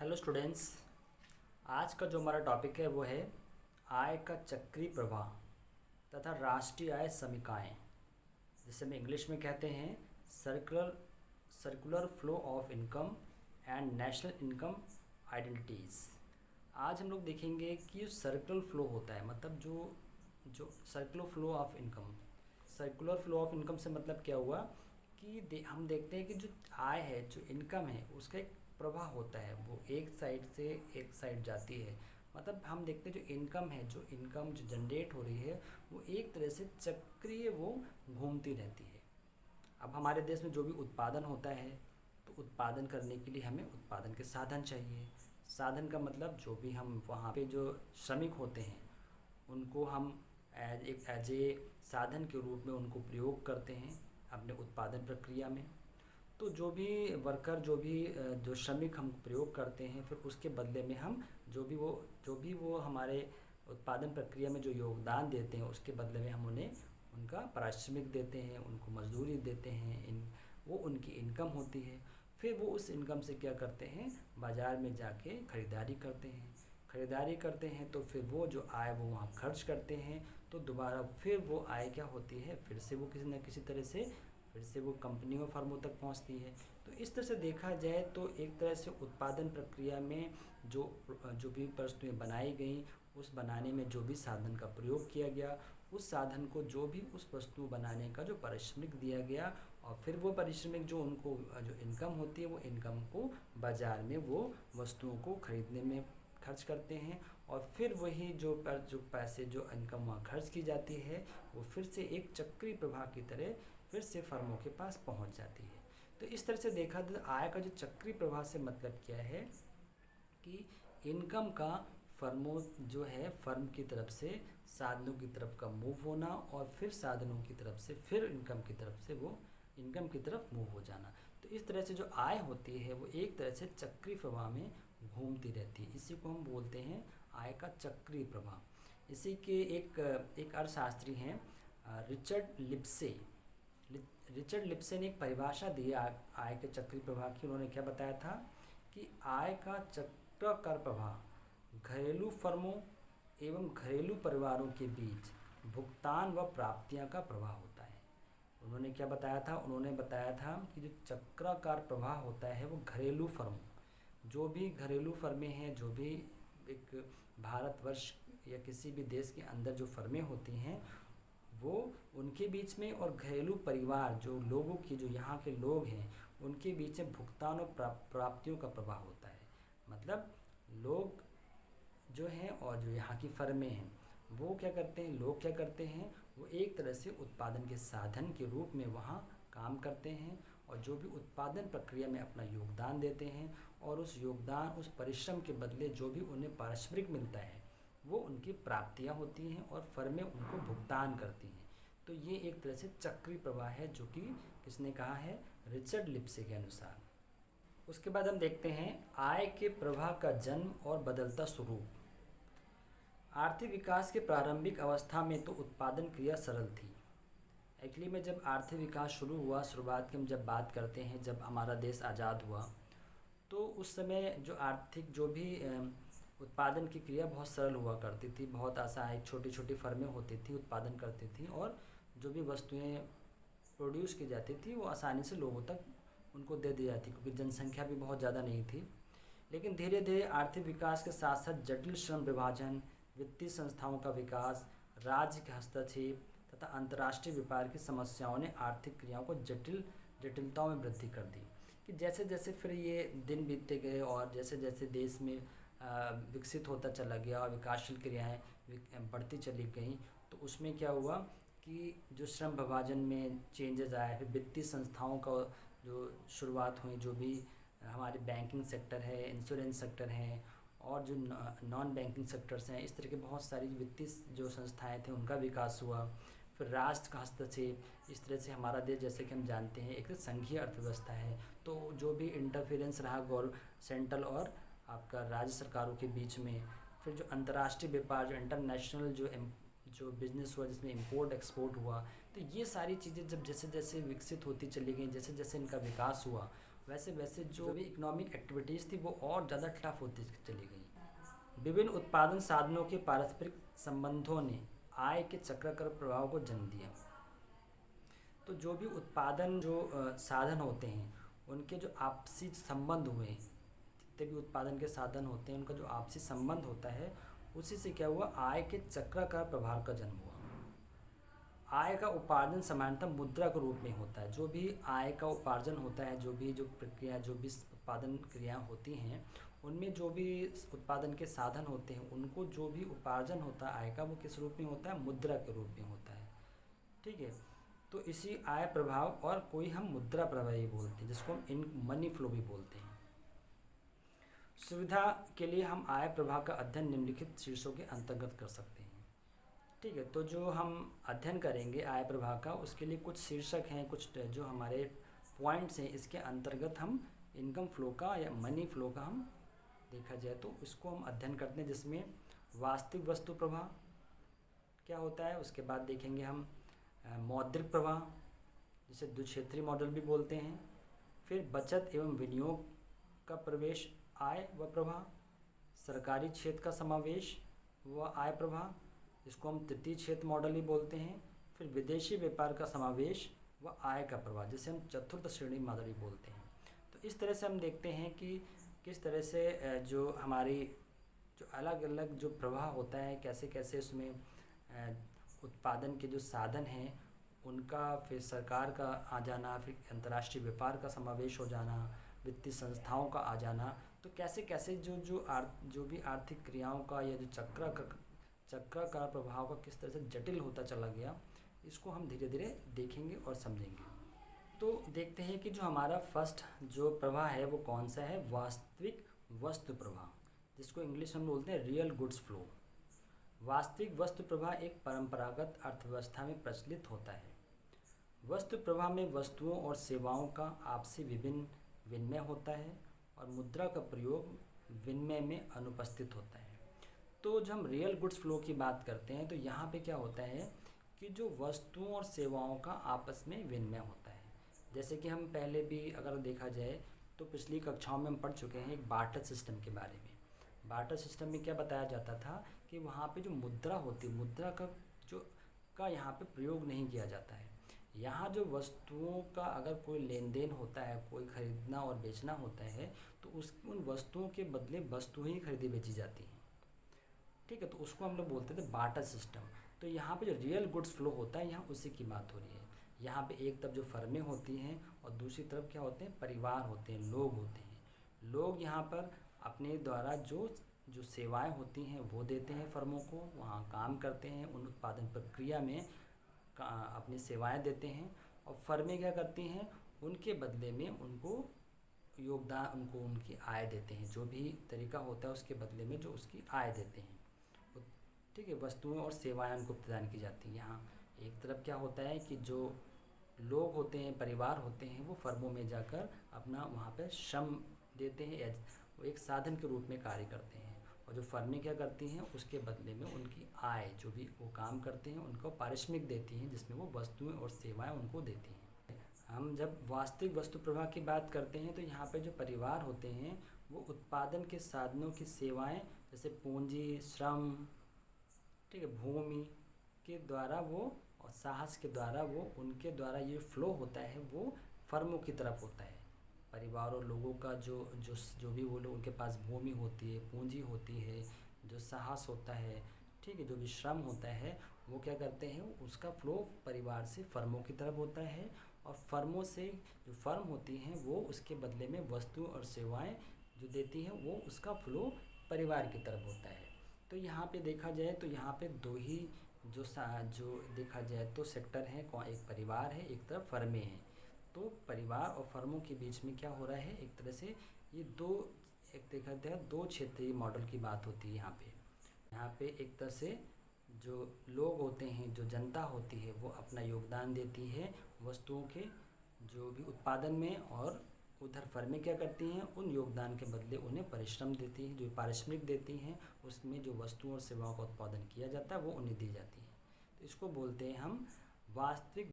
Hello students. आज का जो हमारा टॉपिक है वो है आय का चक्रीय प्रवाह तथा राष्ट्रीय आय समीकरण, जिसे हम इंग्लिश में कहते हैं circular circular flow of income and national income identities. आज हम लोग देखेंगे कि सर्कुलर फ्लो होता है, मतलब जो जो circular flow of income. Circular flow of income से मतलब क्या हुआ कि हम देखते हैं कि जो आय है, जो इनकम है, उसका एक प्रवाह होता है, वो एक साइड से एक साइड जाती है। मतलब हम देखते हैं जो इनकम जो जनरेट हो रही है वो एक तरह से चक्रीय वो घूमती रहती है। अब हमारे देश में जो भी उत्पादन होता है, तो उत्पादन करने के लिए हमें उत्पादन के साधन चाहिए। साधन का मतलब जो भी हम वहाँ पे जो श्रमिक होते हैं उनको हम एज ए साधन के रूप में उनको प्रयोग करते हैं अपने उत्पादन प्रक्रिया में। तो जो श्रमिक हम प्रयोग करते हैं, फिर उसके बदले में हम जो भी वो हमारे उत्पादन प्रक्रिया में जो योगदान देते हैं, उसके बदले में हम उन्हें उनका पारिश्रमिक देते हैं, उनको मजदूरी देते हैं। वो उनकी इनकम होती है। फिर वो उस इनकम से क्या करते हैं, बाज़ार में जाके ख़रीदारी करते हैं। तो फिर वो जो आय वो वहाँ खर्च करते हैं, तो दोबारा फिर वो आय क्या होती है, फिर से वो किसी न किसी तरह से फिर से वो कंपनियों फर्मों तक पहुंचती है। तो इस तरह से देखा जाए तो एक तरह से उत्पादन प्रक्रिया में जो जो भी वस्तुएं बनाई गई, उस बनाने में जो भी साधन का प्रयोग किया गया, उस साधन को जो भी उस वस्तु बनाने का जो पारिश्रमिक दिया गया, और फिर वो पारिश्रमिक जो उनको जो इनकम होती है, वो इनकम को बाज़ार में वो वस्तुओं को खरीदने में खर्च करते हैं। और फिर वही जो पैसे जो इनकम वहाँ खर्च की जाती है, वो फिर से एक चक्रीय प्रवाह की तरह फिर से फर्मों के पास पहुंच जाती है। तो इस तरह से देखा तो आय का जो चक्रीय प्रवाह से मतलब क्या है कि इनकम का फर्मों जो है फर्म की तरफ से साधनों की तरफ का मूव होना, और फिर साधनों की तरफ से फिर इनकम की तरफ से वो इनकम की तरफ मूव हो जाना। तो इस तरह से जो आय होती है वो एक तरह से चक्रीय प्रवाह में घूमती रहती है। इसी को हम बोलते हैं आय का चक्रीय प्रवाह। इसी के एक अर्थशास्त्री हैं रिचर्ड लिप्से। रिचर्ड लिप्से ने एक परिभाषा दी है आय के चक्रीय प्रवाह की। उन्होंने क्या बताया था कि आय का चक्राकार प्रवाह घरेलू फर्मों एवं घरेलू परिवारों के बीच भुगतान व प्राप्तियां का प्रवाह होता है। उन्होंने क्या बताया था, उन्होंने बताया था कि जो चक्राकार प्रवाह होता है वो घरेलू फर्म, जो भी घरेलू फर्में हैं, जो भी एक भारतवर्ष या किसी भी देश के अंदर जो फर्में होती हैं, वो उनके बीच में, और घरेलू परिवार जो लोगों की जो यहाँ के लोग हैं उनके बीच में भुगतान और प्राप्तियों का प्रवाह होता है। मतलब लोग जो हैं और जो यहाँ की फर्में हैं वो क्या करते हैं, लोग क्या करते हैं, वो एक तरह से उत्पादन के साधन के रूप में वहाँ काम करते हैं, और जो भी उत्पादन प्रक्रिया में अपना योगदान देते हैं, और उस परिश्रम के बदले जो भी उन्हें पारिश्रमिक मिलता है वो उनकी प्राप्तियाँ होती हैं, और फर्में उनको भुगतान करती हैं। तो ये एक तरह से चक्रीय प्रवाह है, जो कि किसने कहा है, रिचर्ड लिप्से के अनुसार। उसके बाद हम देखते हैं आय के प्रवाह का जन्म और बदलता स्वरूप। आर्थिक विकास के प्रारंभिक अवस्था में तो उत्पादन क्रिया सरल थी। एक्चुअली में जब आर्थिक विकास शुरू हुआ, शुरुआत की हम जब बात करते हैं, जब हमारा देश आज़ाद हुआ, तो उस समय जो आर्थिक जो भी उत्पादन की क्रिया बहुत सरल हुआ करती थी, बहुत आसान, एक छोटी छोटी फर्में होती थी, उत्पादन करती थी, और जो भी वस्तुएं प्रोड्यूस की जाती थी वो आसानी से लोगों तक उनको दे दी जाती, क्योंकि जनसंख्या भी बहुत ज़्यादा नहीं थी। लेकिन धीरे धीरे आर्थिक विकास के साथ साथ जटिल श्रम विभाजन, वित्तीय संस्थाओं का विकास, राज्य के हस्तक्षेप तथा अंतर्राष्ट्रीय व्यापार की समस्याओं ने आर्थिक क्रियाओं को जटिलताओं में वृद्धि कर दी। कि जैसे जैसे फिर ये दिन बीतते गए, और जैसे जैसे देश में विकसित होता चला गया और विकासशील क्रियाएं बढ़ती चली गई, तो उसमें क्या हुआ कि जो श्रम विभाजन में चेंजेस आए, फिर वित्तीय संस्थाओं का जो शुरुआत हुई, जो भी हमारे बैंकिंग सेक्टर है, इंश्योरेंस सेक्टर हैं, और जो नॉन बैंकिंग सेक्टर्स हैं, इस तरह के बहुत सारी वित्तीय जो संस्थाएं थे उनका विकास हुआ। फिर राष्ट्र का हस्तक्षेप, इस तरह से हमारा देश, जैसे कि हम जानते हैं, एक संघीय अर्थव्यवस्था है, तो जो भी इंटरफेरेंस रहा सेंट्रल और आपका राज्य सरकारों के बीच में, फिर जो अंतर्राष्ट्रीय व्यापार, जो इंटरनेशनल जो बिज़नेस हुआ, जिसमें इंपोर्ट एक्सपोर्ट हुआ, तो ये सारी चीज़ें जब जैसे जैसे विकसित होती चली गई, जैसे जैसे इनका विकास हुआ, वैसे वैसे जो भी इकोनॉमिक एक्टिविटीज़ थी वो और ज़्यादा टफ होती चली गई। विभिन्न उत्पादन साधनों के पारस्परिक संबंधों ने आय के चक्राकार प्रभाव को जन्म दिया। तो जो भी उत्पादन साधन होते हैं उनके जो आपसी संबंध हुए, जितने भी उत्पादन के साधन होते हैं उनका जो आपसी संबंध होता है, उसी से क्या हुआ, आय के चक्राकार प्रभाव का जन्म हुआ। आय का उपार्जन सामान्यतः मुद्रा के रूप में होता है। जो भी आय का उपार्जन होता है, जो प्रक्रिया, जो भी उत्पादन क्रियाएँ होती हैं, उनमें जो भी उत्पादन के साधन होते हैं उनको जो भी उपार्जन होता है आय का, वो किस रूप में होता है, मुद्रा के रूप में होता है। ठीक है, तो इसी आय प्रभाव और कोई हम मुद्रा प्रवाह ही बोलते हैं, जिसको हम इन मनी फ्लो भी बोलते हैं। सुविधा के लिए हम आय प्रभाव का अध्ययन निम्नलिखित शीर्षों के अंतर्गत कर सकते हैं। ठीक है, तो जो हम अध्ययन करेंगे आय प्रभाव का, उसके लिए कुछ शीर्षक हैं, कुछ जो हमारे पॉइंट्स हैं, इसके अंतर्गत हम इनकम फ्लो का या मनी फ्लो का हम देखा जाए तो इसको हम अध्ययन करते हैं, जिसमें वास्तविक वस्तु प्रवाह क्या होता है, उसके बाद देखेंगे हम मौद्रिक प्रवाह, जिसे द्विक्षेत्रीय मॉडल भी बोलते हैं, फिर बचत एवं विनियोग का प्रवेश आय व प्रवाह, सरकारी क्षेत्र का समावेश व आय प्रवाह, जिसको हम तृतीय क्षेत्र मॉडल ही बोलते हैं, फिर विदेशी व्यापार का समावेश व आय का प्रवाह, जिसे हम चतुर्थ श्रेणी मॉडल ही बोलते हैं। तो इस तरह से हम देखते हैं कि किस तरह से जो हमारी जो अलग अलग जो प्रवाह होता है, कैसे कैसे उसमें उत्पादन के जो साधन हैं उनका, फिर सरकार का आ जाना, फिर अंतर्राष्ट्रीय व्यापार का समावेश हो जाना, वित्तीय संस्थाओं का आ जाना, तो कैसे कैसे जो भी आर्थिक क्रियाओं का या जो चक्राकार प्रभाव का किस तरह से जटिल होता चला गया, इसको हम धीरे धीरे देखेंगे और समझेंगे। तो देखते हैं कि जो हमारा फर्स्ट जो प्रवाह है वो कौन सा है, वास्तविक वस्तु प्रवाह, जिसको इंग्लिश में बोलते हैं रियल गुड्स फ्लो। वास्तविक वस्तु प्रवाह एक परंपरागत अर्थव्यवस्था में प्रचलित होता है। वस्तु प्रवाह में वस्तुओं और सेवाओं का आपसी विनिमय होता है और मुद्रा का प्रयोग विनिमय में अनुपस्थित होता है। तो जब हम रियल गुड्स फ्लो की बात करते हैं तो यहाँ पे क्या होता है कि जो वस्तुओं और सेवाओं का आपस में विनिमय होता है। जैसे कि हम पहले भी अगर देखा जाए तो पिछली कक्षाओं में हम पढ़ चुके हैं एक बार्टर सिस्टम के बारे में। बार्टर सिस्टम में क्या बताया जाता था कि वहाँ पे जो मुद्रा होती है, मुद्रा का यहाँ पे प्रयोग नहीं किया जाता है। यहाँ जो वस्तुओं का अगर कोई लेन देन होता है, कोई ख़रीदना और बेचना होता है, तो उन वस्तुओं के बदले वस्तु ही खरीदी बेची जाती है। ठीक है, तो उसको हम लोग बोलते थे बार्टर सिस्टम। तो यहाँ पे जो रियल गुड्स फ्लो होता है, यहाँ उसी की बात हो रही है। यहाँ पे एक तरफ जो फर्में होती हैं और दूसरी तरफ क्या होते हैं, परिवार होते हैं, लोग होते हैं। लोग यहाँ पर अपने द्वारा जो सेवाएं होती हैं वो देते हैं फर्मों को, वहाँ काम करते हैं, उन उत्पादन प्रक्रिया में अपनी सेवाएं देते हैं, और फर्में क्या करती हैं, उनके बदले में उनको योगदान, उनको उनकी आय देते हैं। जो भी तरीका होता है उसके बदले में जो उसकी आय देते हैं, ठीक है, वस्तुएं और सेवाएं उनको प्रदान की जाती हैं। यहाँ एक तरफ क्या होता है कि जो लोग होते हैं, परिवार होते हैं, वो फर्मों में जाकर अपना वहाँ पर श्रम देते हैं, वो एक साधन के रूप में कार्य करते हैं, और जो फर्में क्या करती हैं उसके बदले में उनकी आय, जो भी वो काम करते हैं उनको पारिश्रमिक देती हैं, जिसमें वो वस्तुएं और सेवाएं उनको देती हैं। हम जब वास्तविक वस्तु प्रवाह की बात करते हैं तो यहाँ पे जो परिवार होते हैं वो उत्पादन के साधनों की सेवाएं, जैसे पूंजी, श्रम, ठीक है, भूमि के द्वारा वो, और साहस के द्वारा वो, उनके द्वारा ये फ्लो होता है वो फर्मों की तरफ होता है। परिवार और लोगों का जो भी वो लोग, उनके पास भूमि होती है, पूंजी होती है, जो साहस होता है, ठीक है, जो भी श्रम होता है, वो क्या करते हैं, उसका फ्लो परिवार से फर्मों की तरफ होता है, और फर्मों से जो फर्म होती हैं वो उसके बदले में वस्तु और सेवाएं जो देती हैं वो उसका फ्लो परिवार की तरफ होता है। तो यहाँ पे देखा जाए तो यहाँ पे दो ही जो देखा जाए तो सेक्टर हैं, एक परिवार है, एक तरफ फर्में हैं। तो परिवार और फर्मों के बीच में क्या हो रहा है, एक तरह से ये एक देखा जाए दो क्षेत्रीय मॉडल की बात होती है। यहाँ पे एक तरह से जो लोग होते हैं, जो जनता होती है, वो अपना योगदान देती है वस्तुओं के जो भी उत्पादन में, और उधर फर्में क्या करती हैं, उन योगदान के बदले उन्हें परिश्रम देती हैं, जो पारिश्रमिक देती हैं, उसमें जो वस्तुओं और सेवाओं का उत्पादन किया जाता है वो उन्हें दी जाती है। तो इसको बोलते हैं हम वास्तविक